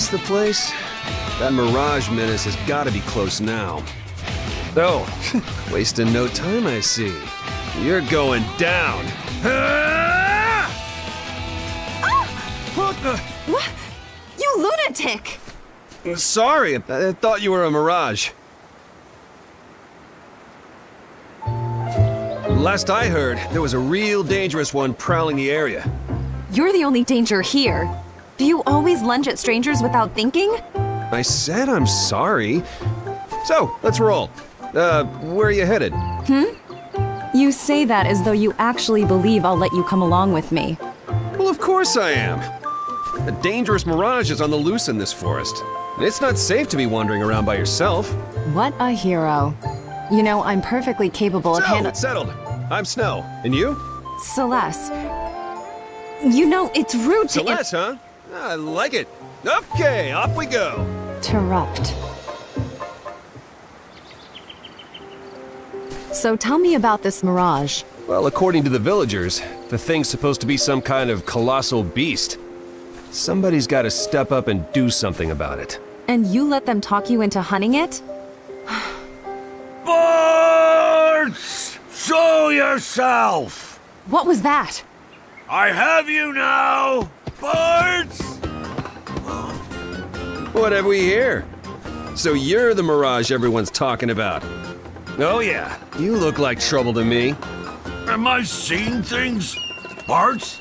this the place? That Mirage menace has got to be close now. Oh, wasting no time, I see. You're going down. What the? What? You lunatic! Sorry, I thought you were a Mirage. Last I heard, there was a real dangerous one prowling the area. You're the only danger here. Do you always lunge at strangers without thinking? I said I'm sorry. So, let's roll. Where are you headed? You say that as though you actually believe I'll let you come along with me. Well, of course I am. A dangerous mirage is on the loose in this forest. It's not safe to be wandering around by yourself. What a hero. You know, I'm perfectly capable of So, it's settled. I'm Snow. And you? Celeste. You know, it's rude to Celeste, huh? I like it. Okay, off we go. interrupt. So tell me about this mirage. Well, according to the villagers, the thing's supposed to be some kind of colossal beast. Somebody's got to step up and do something about it. And you let them talk you into hunting it? Birds! Show yourself! What was that? I have you now! Birds! What have we here? So you're the mirage everyone's talking about. Oh yeah, you look like trouble to me. Am I seeing things? Barts?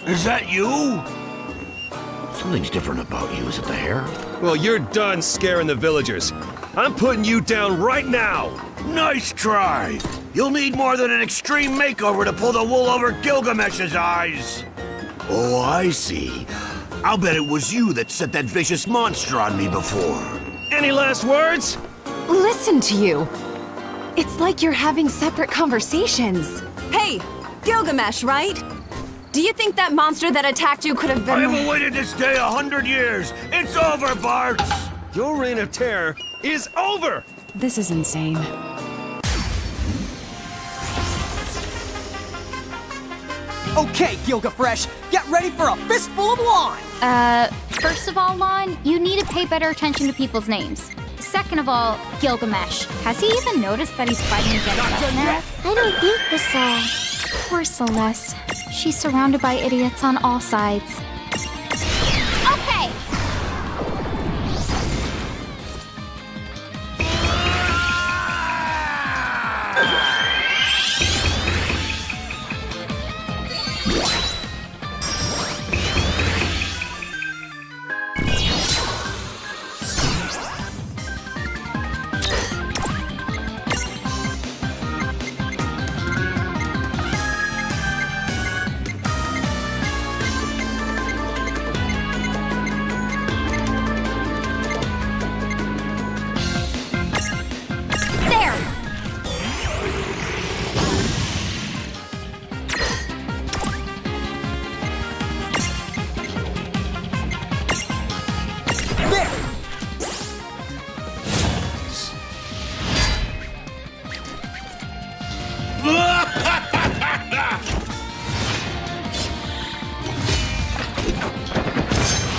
Is that you? Something's different about you. Is it the hair? Well, you're done scaring the villagers. I'm putting you down right now. Nice try! You'll need more than an extreme makeover to pull the wool over Gilgamesh's eyes. Oh, I see. I'll bet it was you that set that vicious monster on me before. Any last words? Listen to you. It's like you're having separate conversations. Hey, Gilgamesh, right? Do you think that monster that attacked you could have been... I've awaited this day 100 years. It's over, Barts! Your reign of terror is over! This is insane. Okay, Gilgafresh, get ready for a fistful of lawn! First of all, Lon, you need to pay better attention to people's names. Second of all, Gilgamesh. Has he even noticed that he's fighting against us now? I don't think so. Poor Celeste. She's surrounded by idiots on all sides. Okay!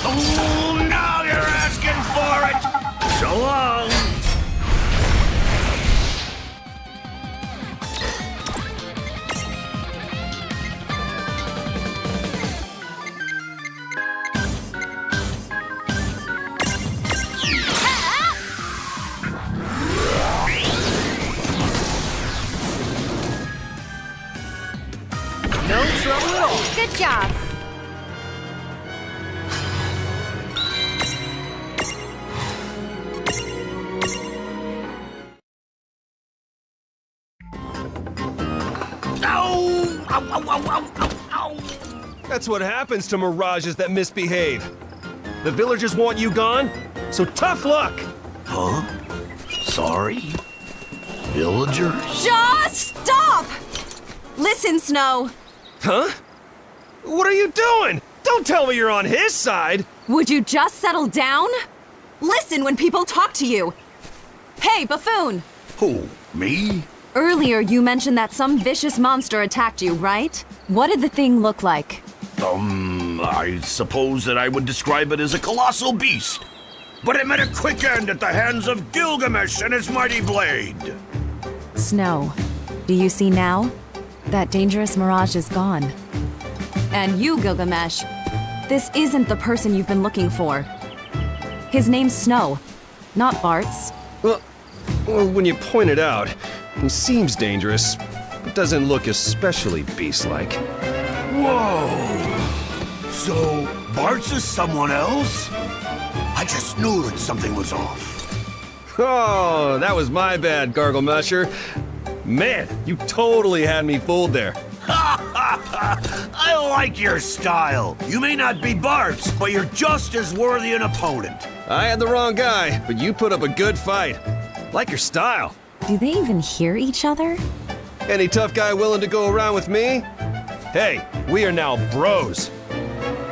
Oh, now you're asking for it! So long! No trouble at all. Good job. Ow! Ow, ow, ow, ow, ow, ow! That's what happens to mirages that misbehave. The villagers want you gone, so tough luck! Huh? Sorry? Villagers? Just stop! Listen, Snow. Huh? What are you doing? Don't tell me you're on his side! Would you just settle down? Listen when people talk to you. Hey, buffoon! Who? Me? Earlier you mentioned that some vicious monster attacked you, right? What did the thing look like? I suppose that I would describe it as a colossal beast. But it met a quick end at the hands of Gilgamesh and his mighty blade. Snow, do you see now? That dangerous mirage is gone. And you, Gilgamesh, this isn't the person you've been looking for. His name's Snow, not Bart's. Well, when you point it out, he seems dangerous, but doesn't look especially beast-like. Whoa! So, Bart's is someone else? I just knew that something was off. Oh, that was my bad, Garglemesher. Man, you totally had me fooled there. I like your style. You may not be Bart's, but you're just as worthy an opponent. I had the wrong guy, but you put up a good fight. Like your style. Do they even hear each other? Any tough guy willing to go around with me? Hey, we are now bros.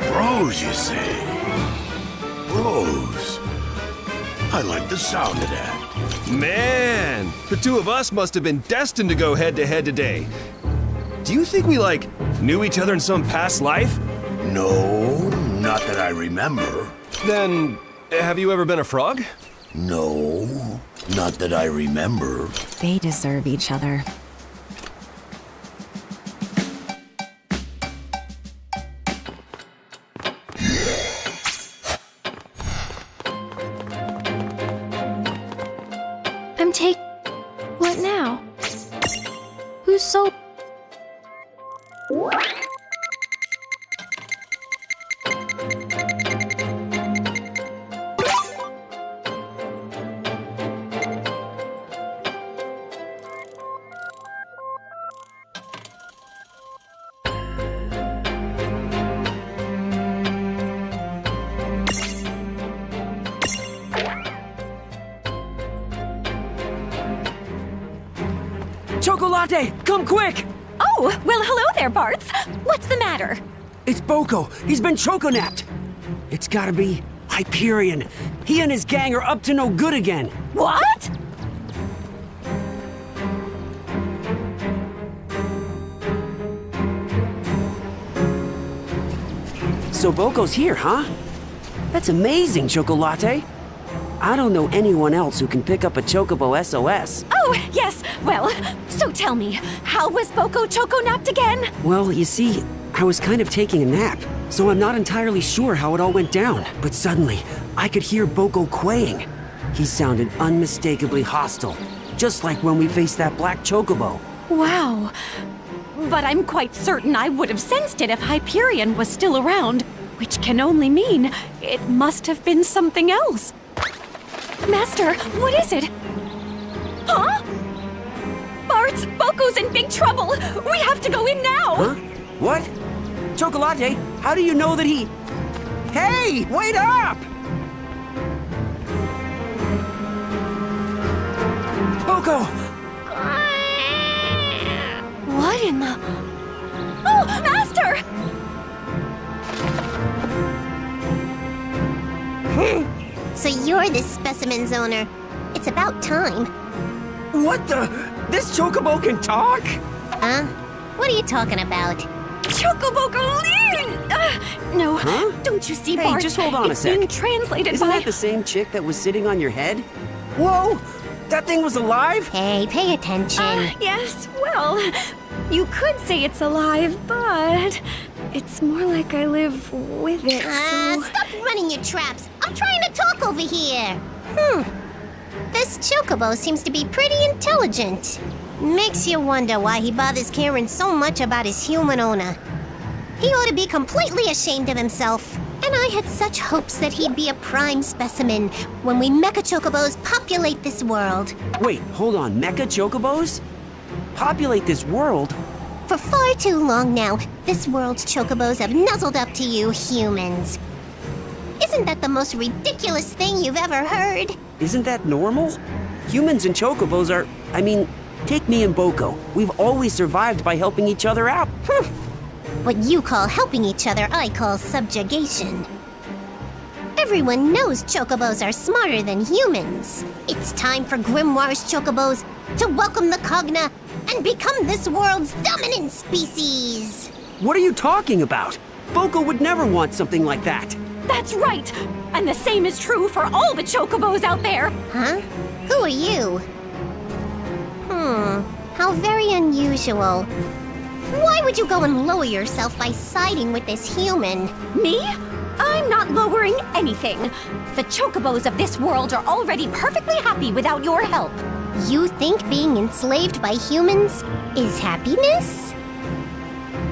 Bros, you say? Bros. I like the sound of that. Man, the two of us must have been destined to go head-to-head today. Do you think we, knew each other in some past life? No, not that I remember. Then, have you ever been a frog? No, not that I remember. They deserve each other. What now? Who's so... Chocolate, come quick! Oh, well, hello there, Bart's. What's the matter? It's Boko. He's been choco-napped. It's gotta be Hyperion. He and his gang are up to no good again. What? So Boko's here, huh? That's amazing, Chocolate. I don't know anyone else who can pick up a Chocobo SOS. Oh, yes. Well, so tell me, how was Boko choco-napped again? Well, you see, I was kind of taking a nap, so I'm not entirely sure how it all went down. But suddenly, I could hear Boko kwaying. He sounded unmistakably hostile, just like when we faced that black Chocobo. Wow. But I'm quite certain I would have sensed it if Hyperion was still around, which can only mean it must have been something else. Master, what is it? Huh? Bart's, Boko's in big trouble! We have to go in now! Huh? What? Chocolate, how do you know that he... Hey, wait up! Boko! What in the... Oh, Master! So you're this specimen's owner. It's about time. What the... This Chocobo can talk? Huh? What are you talking about? Chocobo Golin! No, Huh? don't you see, Hey, Bart? just hold on a it's sec. being translated Isn't by... that the same chick that was sitting on your head? Whoa! That thing was alive? Hey, pay attention. Yes, well, you could say it's alive, but it's more like I live with it, so... Stop running your traps. I'm trying to talk over here. This Chocobo seems to be pretty intelligent. Makes you wonder why he bothers caring so much about his human owner. He ought to be completely ashamed of himself. And I had such hopes that he'd be a prime specimen when we Mecha Chocobos populate this world. Wait, hold on. Mecha Chocobos? Populate this world? For far too long now, this world's Chocobos have nuzzled up to you humans. Isn't that the most ridiculous thing you've ever heard? Isn't that normal? Humans and Chocobos are... I mean, take me and Boko. We've always survived by helping each other out. What you call helping each other, I call subjugation. Everyone knows Chocobos are smarter than humans. It's time for Grimoire's Chocobos to welcome the Cogna and become this world's dominant species. What are you talking about? Boko would never want something like that. That's right! And the same is true for all the chocobos out there! Huh? Who are you? How very unusual. Why would you go and lower yourself by siding with this human? Me? I'm not lowering anything. The chocobos of this world are already perfectly happy without your help. You think being enslaved by humans is happiness?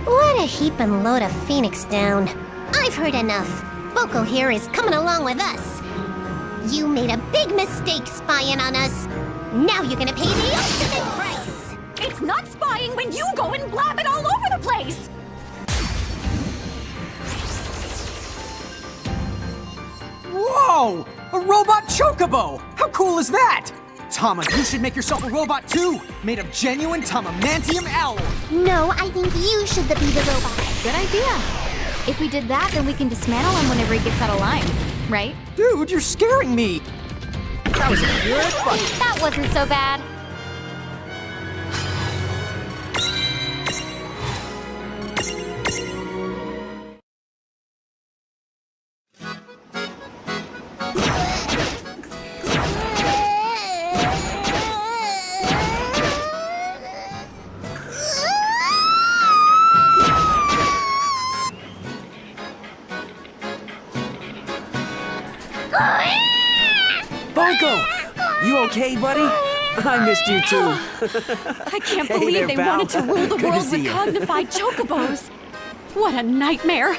What a heap and load of Phoenix down. I've heard enough. Boko here is coming along with us. You made a big mistake spying on us. Now you're gonna pay the ultimate price. It's not spying when you go and blab it all over the place! Whoa! A robot chocobo! How cool is that? Tama, you should make yourself a robot too, made of genuine Tamamantium alloy. No, I think you should be the robot. Good idea. If we did that, then we can dismantle him whenever he gets out of line, right? Dude, you're scaring me. That was a good fight. That wasn't so bad. Boko! You okay, buddy? I missed you too. I can't Hey believe there, they pal. wanted to rule the Good to world see with you. cognified chocobos. What a nightmare!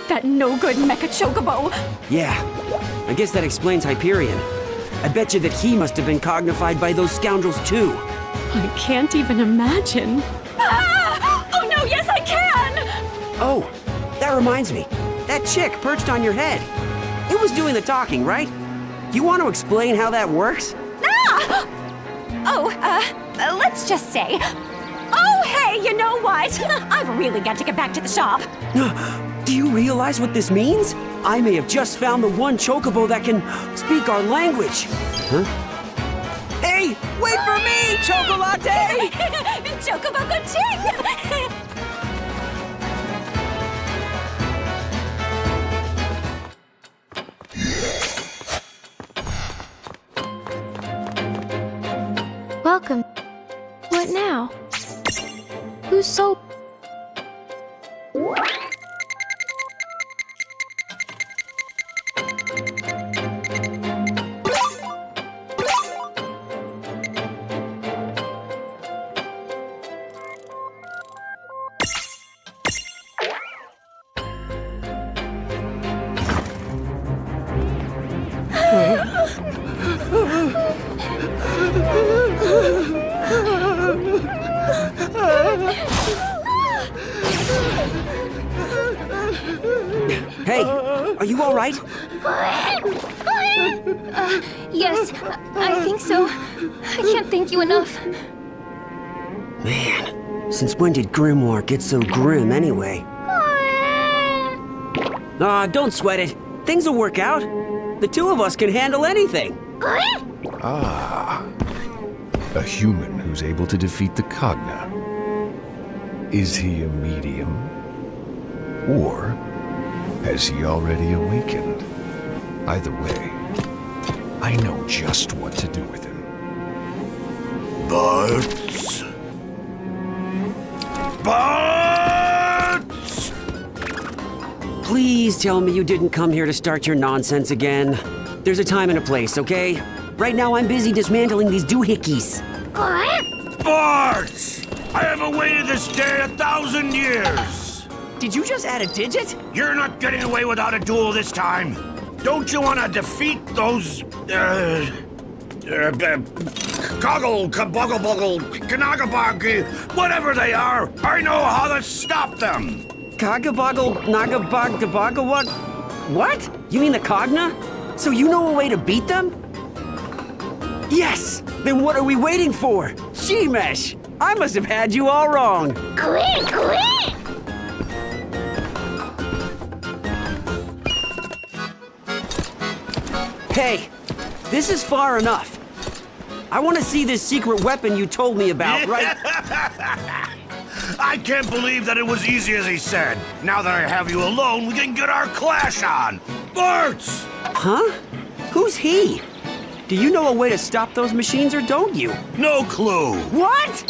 That no-good mecha chocobo. Yeah, I guess that explains Hyperion. I bet you that he must have been cognified by those scoundrels too. I can't even imagine. Ah! Oh no, yes I can! Oh, that reminds me. That chick perched on your head. It was doing the talking, right? You want to explain how that works? Ah! Oh, let's just say. Oh, hey, you know what? I've really got to get back to the shop. Do you realize what this means? I may have just found the one chocobo that can speak our language. Huh? Hey, wait for me, Chocolate! Chocobo Ching! Welcome. What now? Who's so... Hey, are you all right? Yes, I think so. I can't thank you enough. Man, since when did Grimoire get so grim anyway? Don't sweat it. Things will work out. The two of us can handle anything. Ah, a human who's able to defeat the Cogna. Is he a medium? Or has he already awakened? Either way, I know just what to do with him. But... Please tell me you didn't come here to start your nonsense again. There's a time and a place, okay? Right now I'm busy dismantling these doohickeys. Bart! I have awaited this day 1,000 years! Did you just add a digit? You're not getting away without a duel this time! Don't you want to defeat those... Coggle, Kabuggle Buggle, Kanagabog, whatever they are! I know how to stop them! Kagaboggle, Nagabog, Dabogawug? What? You mean the Cogna? So you know a way to beat them? Yes! Then what are we waiting for? Shemesh! I must have had you all wrong. Quick! Hey, this is far enough. I want to see this secret weapon you told me about, right? I can't believe that it was easy as he said. Now that I have you alone, we can get our clash on. Bart's! Huh? Who's he? Do you know a way to stop those machines or don't you? No clue. What?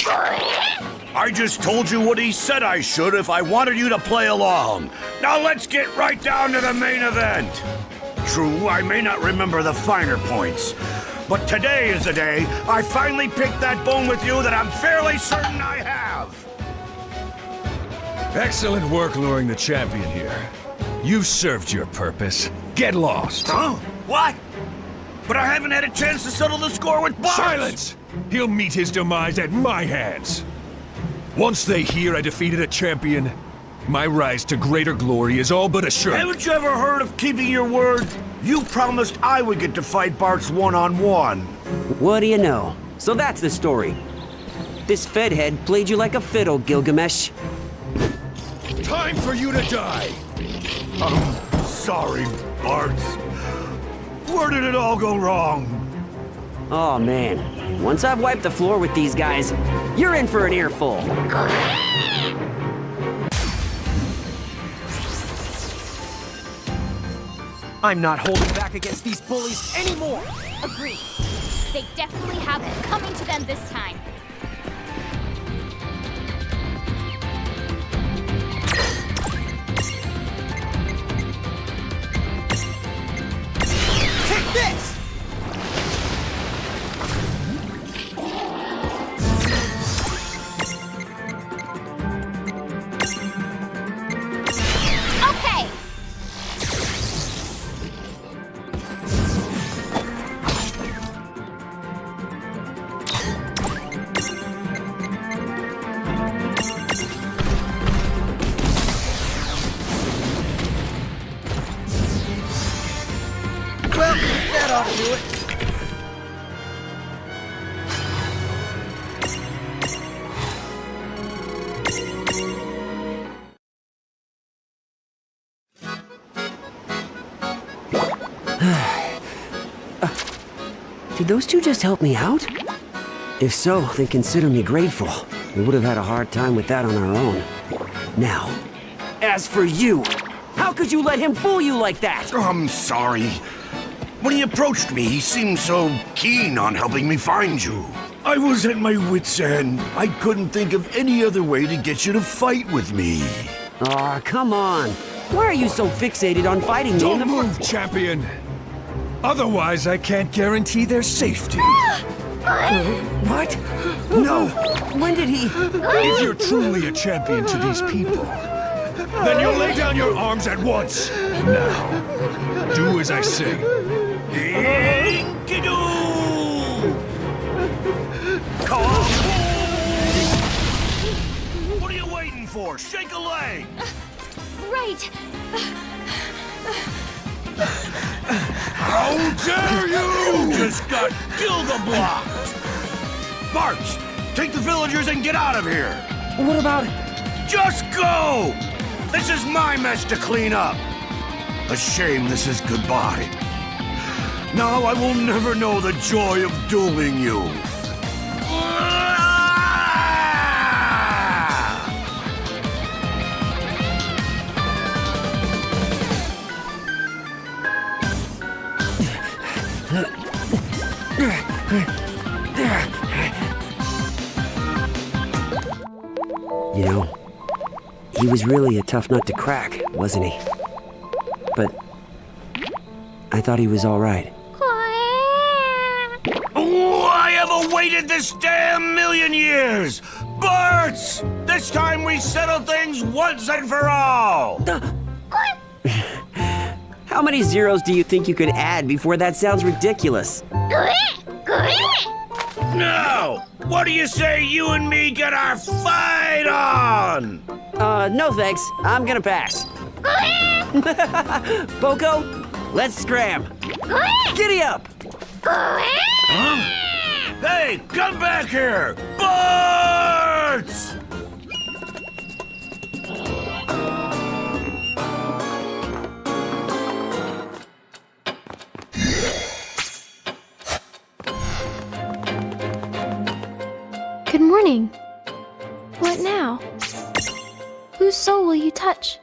I just told you what he said I should if I wanted you to play along. Now let's get right down to the main event. True, I may not remember the finer points, but today is the day I finally picked that bone with you that I'm fairly certain I have. Excellent work luring the champion here. You've served your purpose. Get lost. Huh? What? But I haven't had a chance to settle the score with Bart. Silence! He'll meet his demise at my hands. Once they hear I defeated a champion, my rise to greater glory is all but assured. Haven't you ever heard of keeping your word? You promised I would get to fight Bart's one-on-one. What do you know? So that's the story. This Fed head played you like a fiddle, Gilgamesh. Time for you to die! I'm sorry, Bart. Where did it all go wrong? Oh man, once I've wiped the floor with these guys, you're in for an earful. I'm not holding back against these bullies anymore! Agreed. They definitely have it coming to them this time. Take this! Okay! Well, that ought to do it. Did those two just help me out? If so, then consider me grateful. We would have had a hard time with that on our own. Now, as for you, how could you let him fool you like that? I'm sorry. When he approached me, he seemed so keen on helping me find you. I was at my wit's end. I couldn't think of any other way to get you to fight with me. Aw, come on. Why are you so fixated on fighting me in Don't move, champion! Otherwise, I can't guarantee their safety. What? No! When did he... If you're truly a champion to these people, then you'll lay down your arms at once. Now, do as I say. Enkidu! Come on! What are you waiting for? Shake a leg! Right. How dare you! You just got Gilga-blocked! Bart, take the villagers and get out of here! What about... Just go! This is my mess to clean up! A shame this is goodbye. Now I will never know the joy of dueling you. You know, he was really a tough nut to crack, wasn't he? But I thought he was all right. Oh, I have awaited this damn million years! Barts! This time we settle things once and for all! How many zeros do you think you could add before that sounds ridiculous? Now, what do you say you and me get our fight on? No thanks. I'm gonna pass. Boko, let's scram. Giddy up! Huh? Hey, come back here! Barts! Good morning. What now? Whose soul will you touch?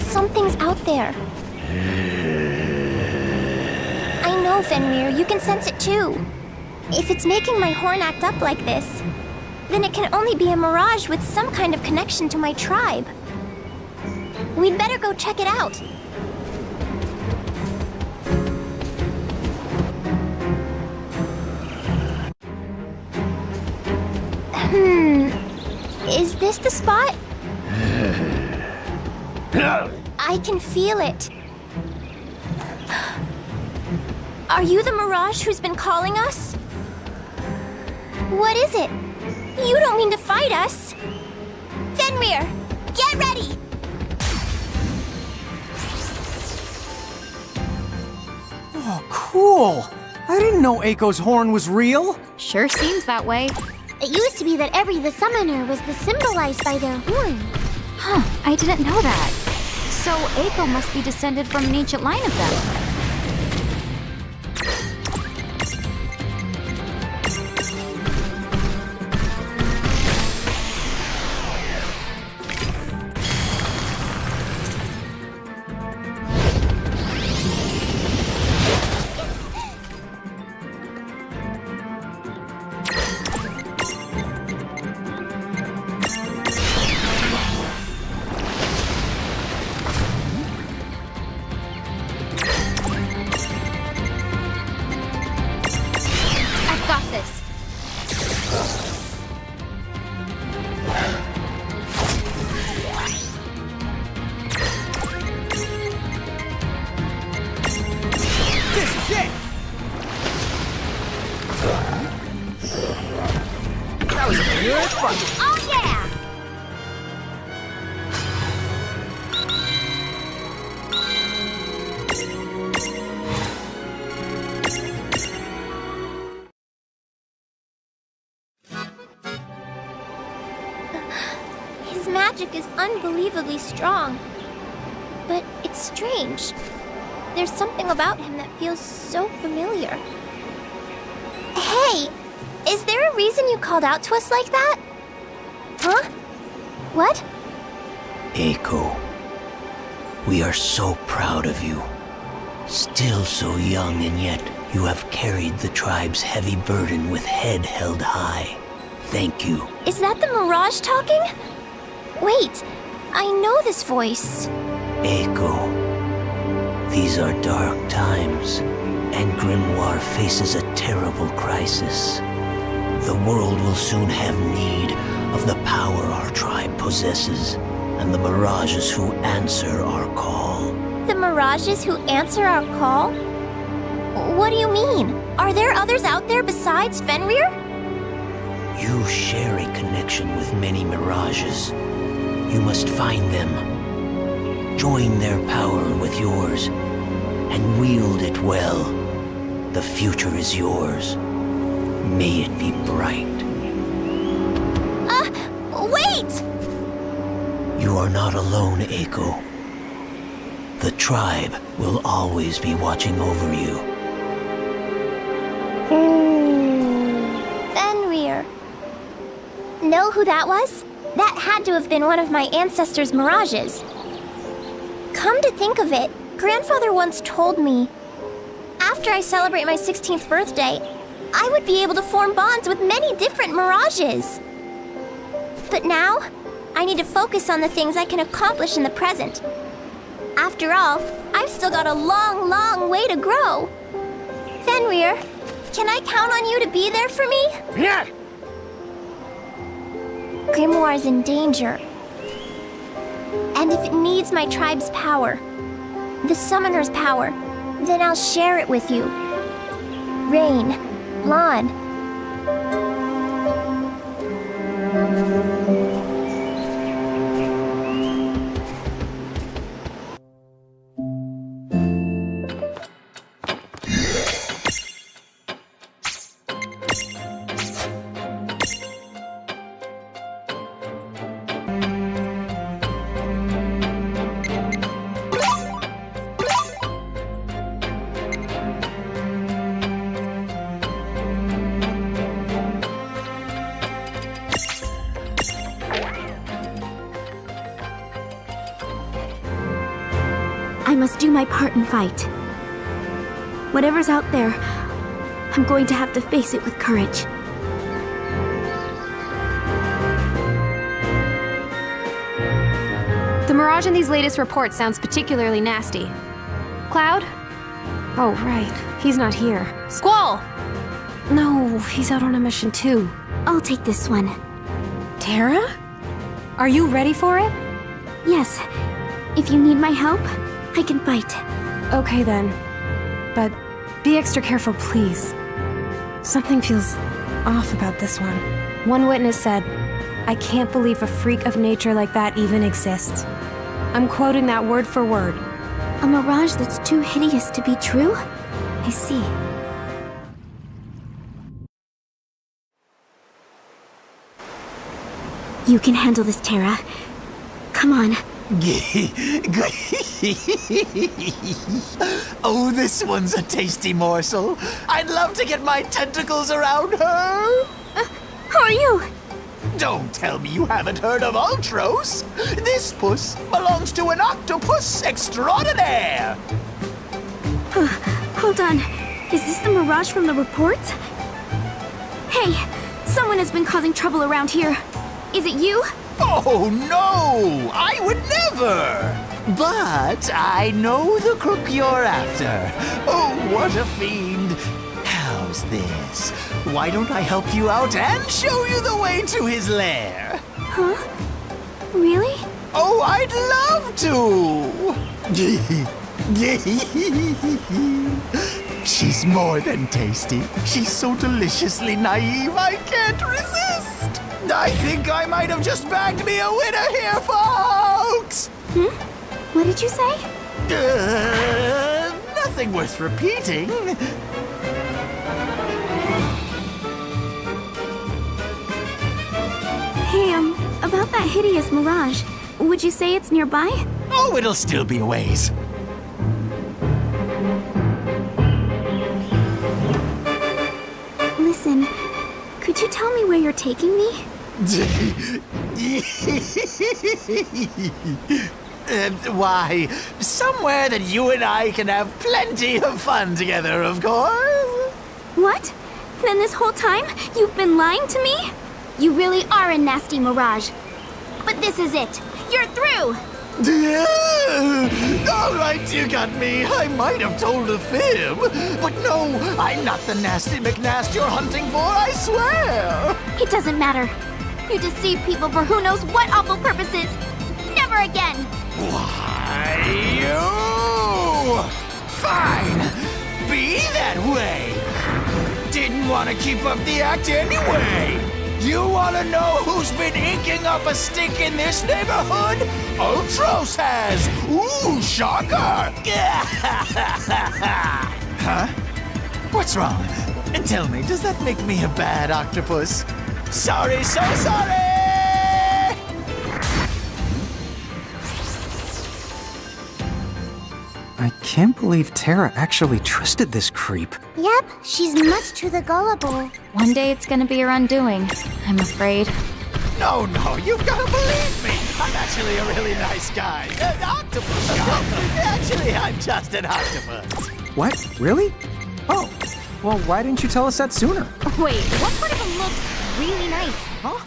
Something's out there. I know, Fenrir, you can sense it too. If it's making my horn act up like this, then it can only be a mirage with some kind of connection to my tribe. We'd better go check it out. Is this the spot? I can feel it. Are you the mirage who's been calling us? What is it? You don't mean to fight us. Fenrir, get ready! Oh, cool! I didn't know Eiko's horn was real. Sure seems that way. It used to be that every the summoner was symbolized by their horn. Huh, I didn't know that. So Eiko must be descended from an ancient line of them. Got this. This is it! That was a good fight. Oh yeah! His magic is unbelievably strong. But it's strange. There's something about him that feels so familiar. Hey, is there a reason you called out to us like that? Huh? What? Eiko, we are so proud of you. Still so young, and yet you have carried the tribe's heavy burden with head held high. Thank you. Is that the Mirage talking? Wait, I know this voice. Eiko, these are dark times, and Grimoire faces a terrible crisis. The world will soon have need of the power our tribe possesses, and the mirages who answer our call. The Mirages who answer our call? What do you mean? Are there others out there besides Fenrir? You share a connection with many mirages. You must find them. Join their power with yours, and wield it well. The future is yours. May it be bright. Wait! You are not alone, Eiko. The tribe will always be watching over you. Fenrir. Know who that was? That had to have been one of my ancestors' mirages. Come to think of it, Grandfather once told me, after I celebrate my 16th birthday, I would be able to form bonds with many different mirages. But now, I need to focus on the things I can accomplish in the present. After all, I've still got a long, long way to grow. Fenrir, can I count on you to be there for me? Yeah. Grimoire's in danger. And if it needs my tribe's power, the summoner's power, then I'll share it with you. Rain, Lon. I must do my part and fight. Whatever's out there, I'm going to have to face it with courage. The Mirage in these latest reports sounds particularly nasty. Cloud? Oh, right. He's not here. Squall! No, he's out on a mission too. I'll take this one. Terra? Are you ready for it? Yes. If you need my help, I can fight. Okay then. But be extra careful, please. Something feels off about this one. One witness said, "I can't believe a freak of nature like that even exists." I'm quoting that word for word. A mirage that's too hideous to be true? I see. You can handle this, Terra. Come on. Oh, this one's a tasty morsel. I'd love to get my tentacles around her. Who are you? Don't tell me you haven't heard of Ultros. This puss belongs to an octopus extraordinaire. Hold on. Is this the mirage from the reports? Hey, someone has been causing trouble around here. Is it you? Oh, no! I would never! But I know the crook you're after. Oh, what a fiend! How's this? Why don't I help you out and show you the way to his lair? Huh? Really? Oh, I'd love to! She's more than tasty. She's so deliciously naive, I can't resist! I think I might have just bagged me a winner here, folks! What did you say? Nothing worth repeating. Hey, about that hideous mirage, would you say it's nearby? Oh, it'll still be a ways. Listen, could you tell me where you're taking me? Why, somewhere that you and I can have plenty of fun together, of course. What? Then this whole time, you've been lying to me? You really are a nasty mirage. But this is it. You're through! All right, you got me. I might have told a fib. But no, I'm not the nasty McNast you're hunting for, I swear. It doesn't matter. You deceive people for who knows what awful purposes. Never again! Why, you? Fine. Be that way. Didn't want to keep up the act anyway. You want to know who's been inking up a stink in this neighborhood? Ultros has. Ooh, shocker. Huh? What's wrong? Tell me, does that make me a bad octopus? Sorry, so sorry! I can't believe Terra actually trusted this creep. Yep, she's much too the gullible. One day it's gonna be your undoing, I'm afraid. No, you've got to believe me. I'm actually a really nice guy. An octopus guy. Actually, I'm just an octopus. What? Really? Oh, well, why didn't you tell us that sooner? Wait, what part of him looks really nice? Huh?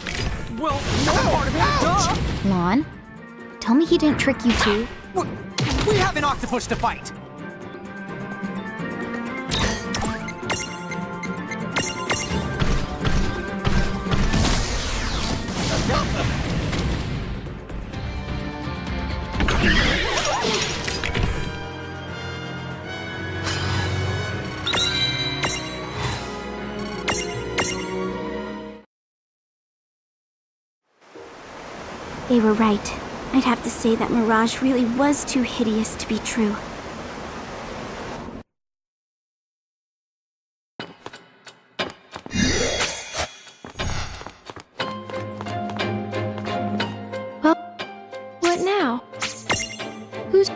Well, no part of it, duh! Lon, tell me he didn't trick you too. We have an octopus to fight! They were right. I'd have to say that Mirage really was too hideous to be true. Well, what now? Who's...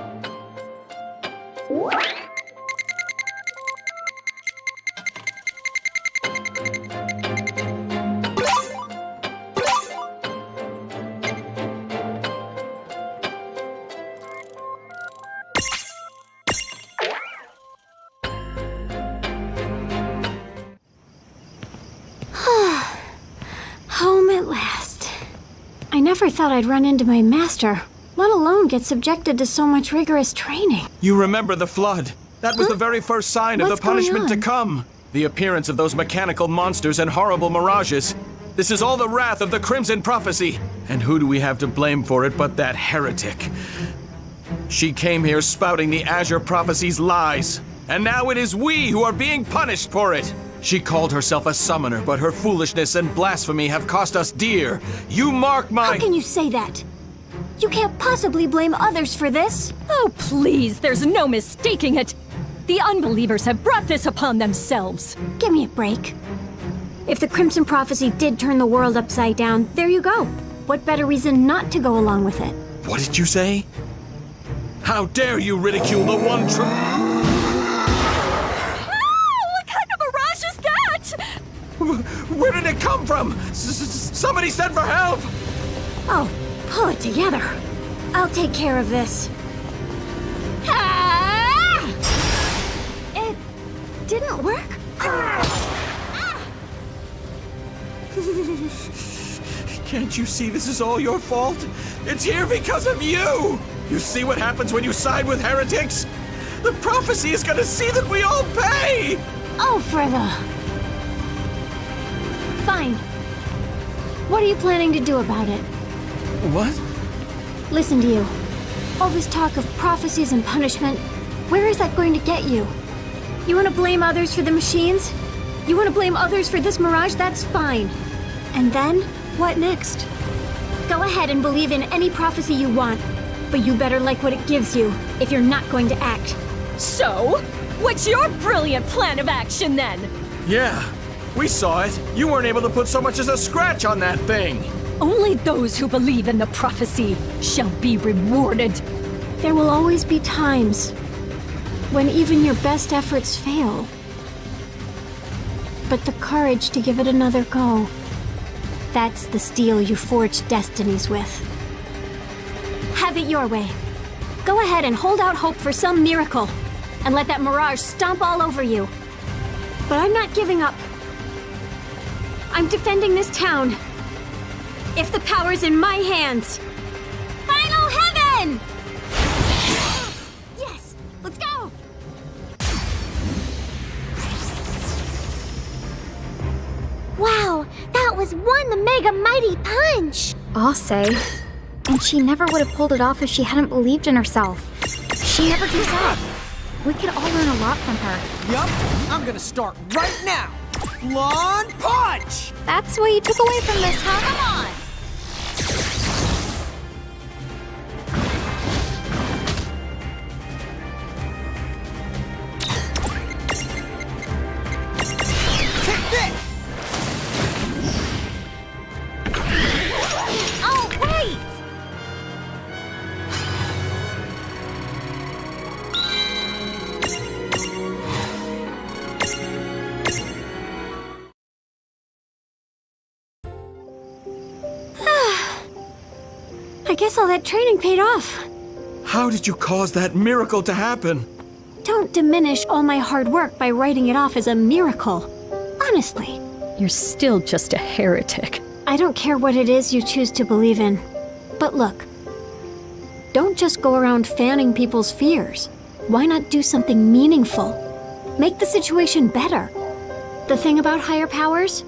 At last. I never thought I'd run into my master, let alone get subjected to so much rigorous training. You remember the flood? That was the very first sign of What's the punishment to going on? come. The appearance of those mechanical monsters and horrible mirages. This is all the wrath of the Crimson Prophecy. And who do we have to blame for it but that heretic? She came here spouting the Azure Prophecy's lies. And now it is we who are being punished for it. She called herself a summoner, but her foolishness and blasphemy have cost us dear. You mark my— How can you say that? You can't possibly blame others for this. Oh, please, there's no mistaking it. The unbelievers have brought this upon themselves. Give me a break. If the Crimson Prophecy did turn the world upside down, there you go. What better reason not to go along with it? What did you say? How dare you ridicule the one true— What kind of mirage is that? Where did it come from? Somebody send for help! Oh, pull it together. I'll take care of this. It didn't work? Can't you see this is all your fault? It's here because of you! You see what happens when you side with heretics? The prophecy is gonna see that we all pay! Oh, for the... Fine. What are you planning to do about it? What? Listen to you. All this talk of prophecies and punishment, where is that going to get you? You want to blame others for the machines? You want to blame others for this mirage? That's fine. And then, what next? Go ahead and believe in any prophecy you want, but you better like what it gives you if you're not going to act. So, what's your brilliant plan of action then? Yeah, we saw it. You weren't able to put so much as a scratch on that thing. Only those who believe in the prophecy shall be rewarded. There will always be times when even your best efforts fail. But the courage to give it another go, that's the steel you forge destinies with. Have it your way. Go ahead and hold out hope for some miracle, and let that mirage stomp all over you. But I'm not giving up. I'm defending this town. If the power's in my hands. Final heaven! Yes! Let's go! Wow, that was one mega mighty punch! I'll say. And she never would have pulled it off if she hadn't believed in herself. She never gives up. We could all learn a lot from her. Yup, I'm gonna start right now. Lawn punch! That's what you took away from this, huh? Come on! Take this! Oh, wait! I guess all that training paid off. How did you cause that miracle to happen? Don't diminish all my hard work by writing it off as a miracle. Honestly. You're still just a heretic. I don't care what it is you choose to believe in. But look, don't just go around fanning people's fears. Why not do something meaningful? Make the situation better. The thing about higher powers,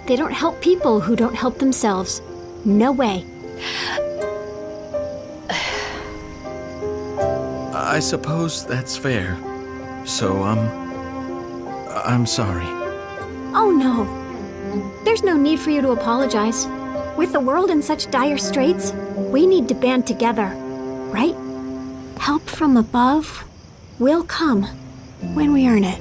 they don't help people who don't help themselves. No way. I suppose that's fair. So, I'm sorry. Oh no. There's no need for you to apologize. With the world in such dire straits, we need to band together, right? Help from above will come when we earn it.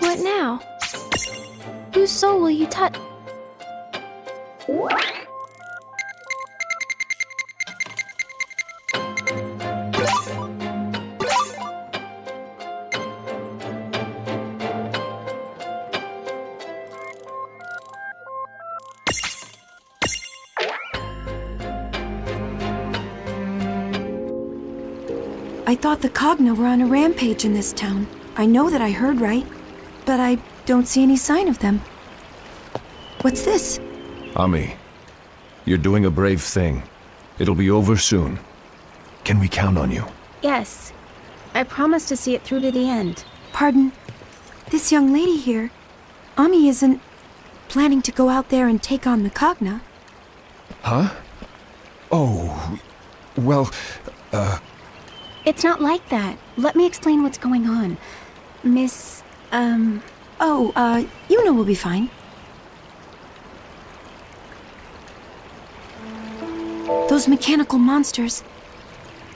What now? Whose soul will you touch? I thought the Cogna were on a rampage in this town. I know that I heard right, but I don't see any sign of them. What's this? Ami, you're doing a brave thing. It'll be over soon. Can we count on you? Yes. I promise to see it through to the end. Pardon? This young lady here, Ami isn't planning to go out there and take on the Cogna. Huh? Oh, well, It's not like that. Let me explain what's going on. Miss, Yuna will be fine. Those mechanical monsters,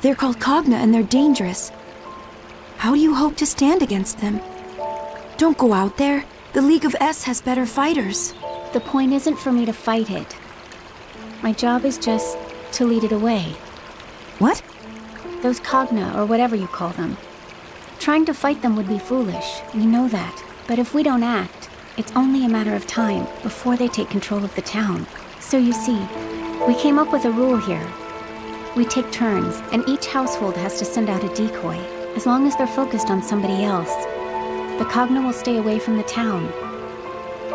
they're called Cogna and they're dangerous. How do you hope to stand against them? Don't go out there. The League of S has better fighters. The point isn't for me to fight it. My job is just to lead it away. What? Those Cogna, or whatever you call them. Trying to fight them would be foolish. We know that. But if we don't act, it's only a matter of time before they take control of the town. So you see, we came up with a rule here. We take turns, and each household has to send out a decoy. As long as they're focused on somebody else, the Cogna will stay away from the town.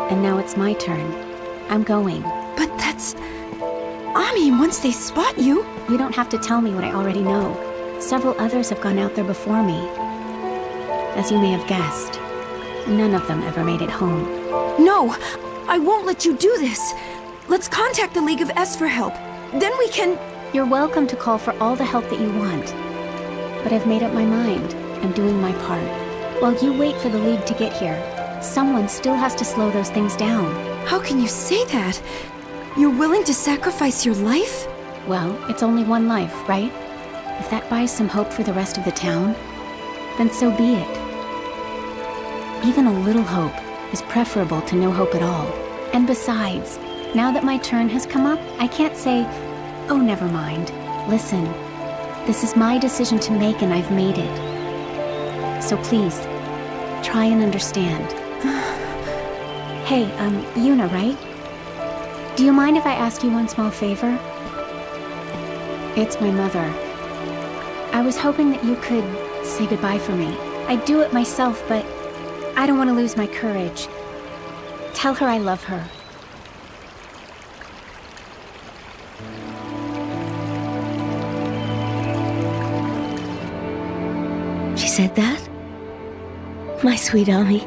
And now it's my turn. I'm going. But that's... Ami, once they spot you... You don't have to tell me what I already know. Several others have gone out there before me. As you may have guessed, none of them ever made it home. No! I won't let you do this! Let's contact the League of S for help. Then we can... You're welcome to call for all the help that you want. But I've made up my mind. I'm doing my part. While you wait for the League to get here, someone still has to slow those things down. How can you say that? You're willing to sacrifice your life? Well, it's only one life, right? If that buys some hope for the rest of the town, then so be it. Even a little hope is preferable to no hope at all. And besides, now that my turn has come up, I can't say, oh, never mind. Listen, this is my decision to make and I've made it. So please, try and understand. Hey, Yuna, right? Do you mind if I ask you one small favor? It's my mother. I was hoping that you could say goodbye for me. I'd do it myself, but I don't want to lose my courage. Tell her I love her. She said that? My sweet Ami.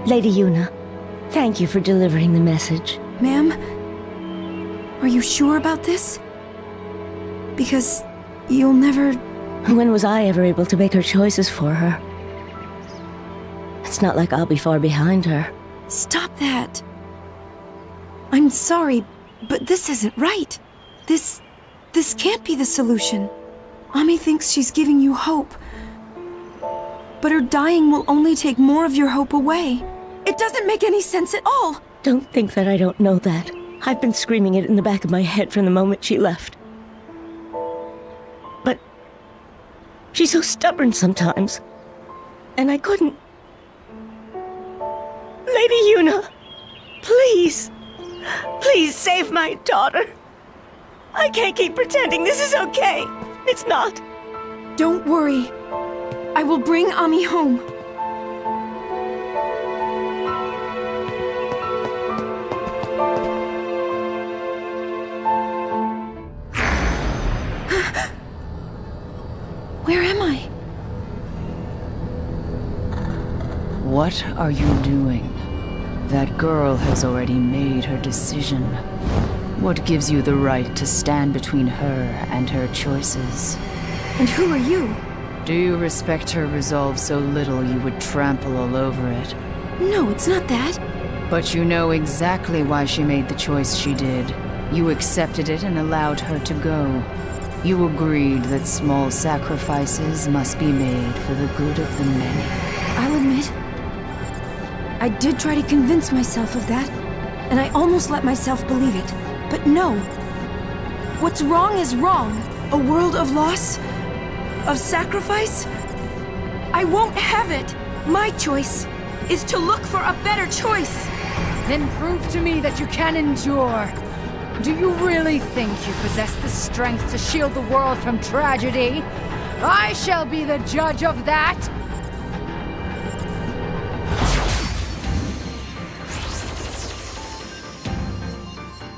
Lady Yuna, thank you for delivering the message. Ma'am, are you sure about this? Because you'll never... When was I ever able to make her choices for her? It's not like I'll be far behind her. Stop that. I'm sorry, but this isn't right. This can't be the solution. Ami thinks she's giving you hope. But her dying will only take more of your hope away. It doesn't make any sense at all. Don't think that I don't know that. I've been screaming it in the back of my head from the moment she left. But she's so stubborn sometimes. And I couldn't... Lady Yuna, please. Please save my daughter. I can't keep pretending this is okay. It's not. Don't worry. I will bring Ami home. Where am I? What are you doing? That girl has already made her decision. What gives you the right to stand between her and her choices? And who are you? Do you respect her resolve so little you would trample all over it? No, it's not that. But you know exactly why she made the choice she did. You accepted it and allowed her to go. You agreed that small sacrifices must be made for the good of the many. I'll admit, I did try to convince myself of that, and I almost let myself believe it. But no. What's wrong is wrong. A world of loss? Of sacrifice? I won't have it. My choice is to look for a better choice. Then prove to me that you can endure. Do you really think you possess the strength to shield the world from tragedy? I shall be the judge of that!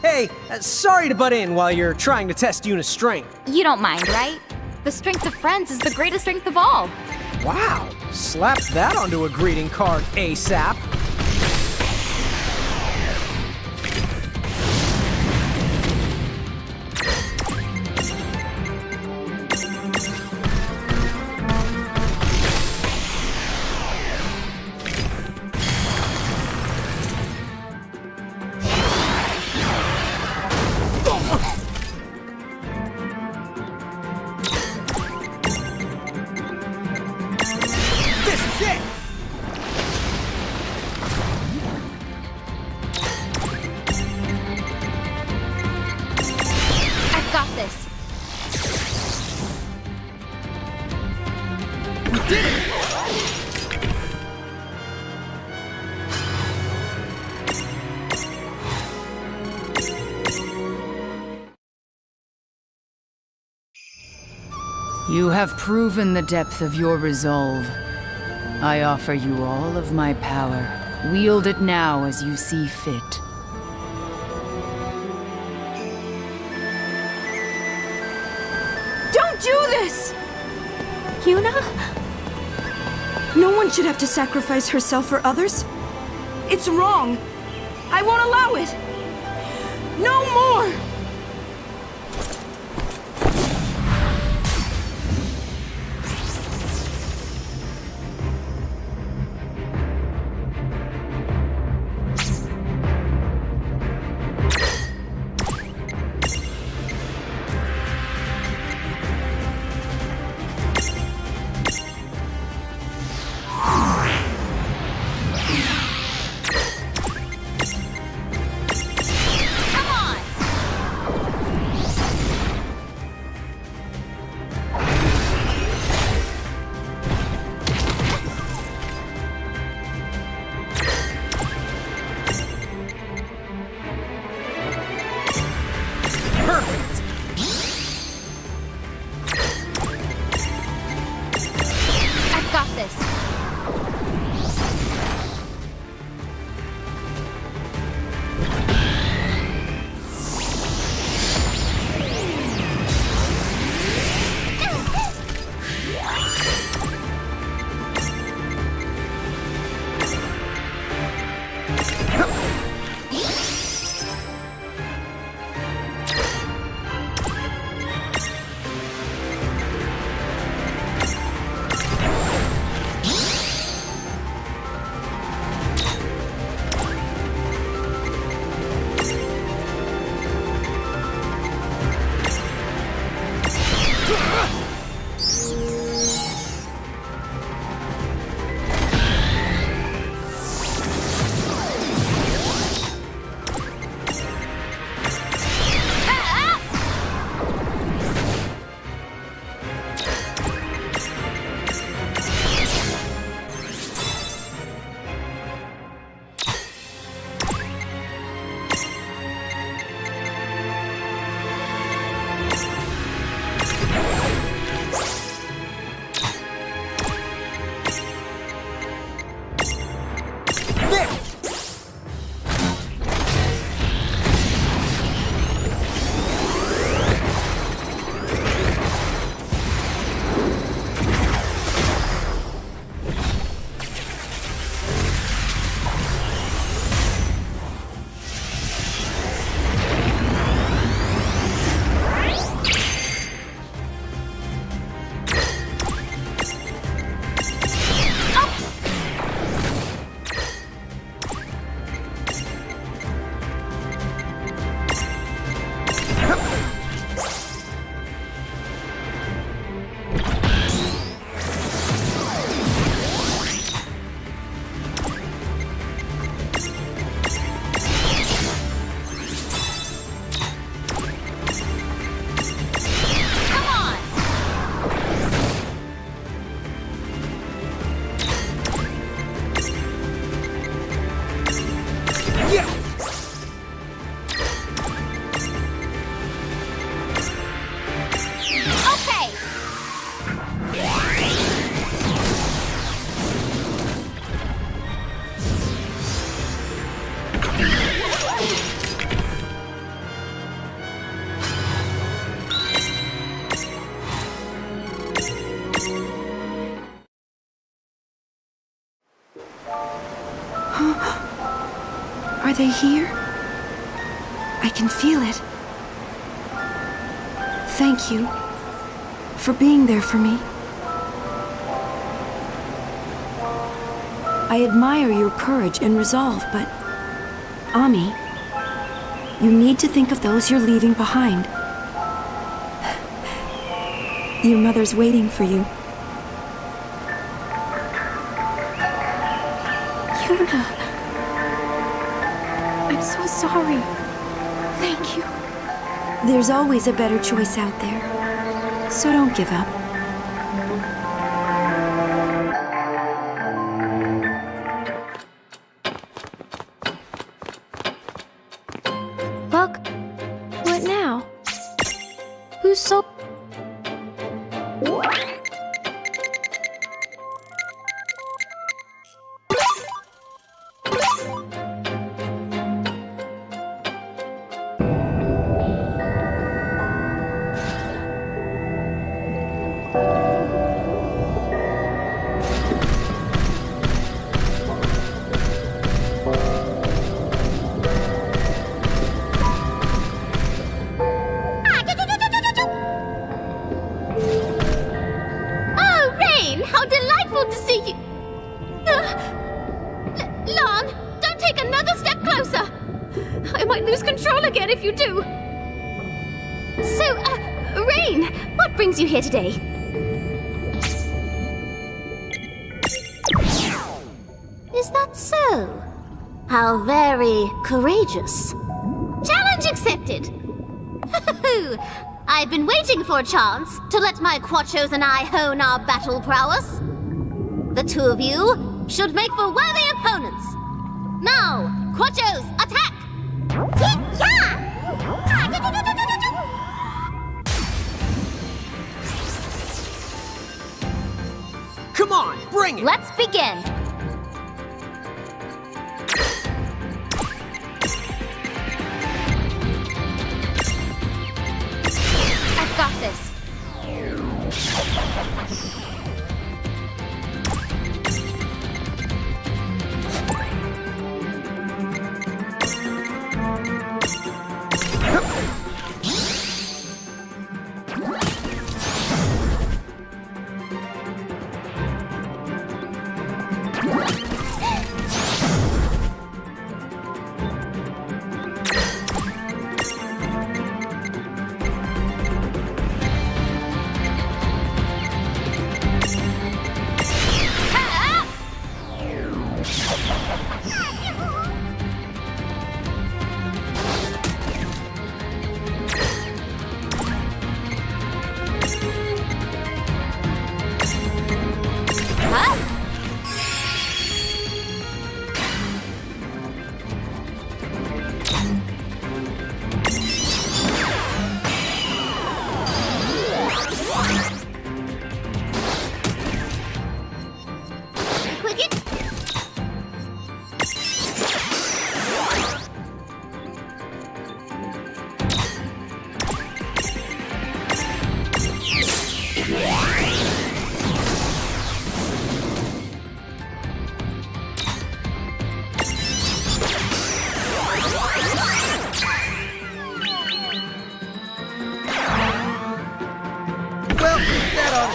Hey, sorry to butt in while you're trying to test Yuna's strength. You don't mind, right? The strength of friends is the greatest strength of all. Wow, slap that onto a greeting card ASAP. You have proven the depth of your resolve. I offer you all of my power. Wield it now as you see fit. Don't do this! Yuna? No one should have to sacrifice herself for others. It's wrong. I won't allow it. No more! they here? I can feel it. Thank you for being there for me. I admire your courage and resolve, but Ami, you need to think of those you're leaving behind. Your mother's waiting for you. Yuna, I'm so sorry. Thank you. There's always a better choice out there, so don't give up. Look, what now? Who's so... You here today? Is that so? How very courageous. Challenge accepted. I've been waiting for a chance to let my Quachos and I hone our battle prowess. The two of you should make for worthy opponents. Now, Quachos, attack! Yeah! Come on, bring it! Let's begin. I've got this.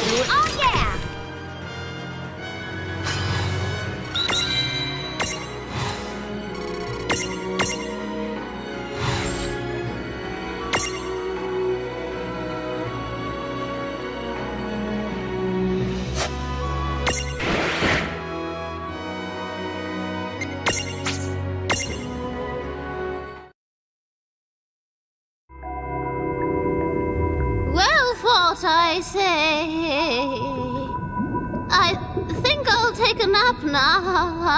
Oh, yeah! Well fought, I say. I think I'll take a nap now.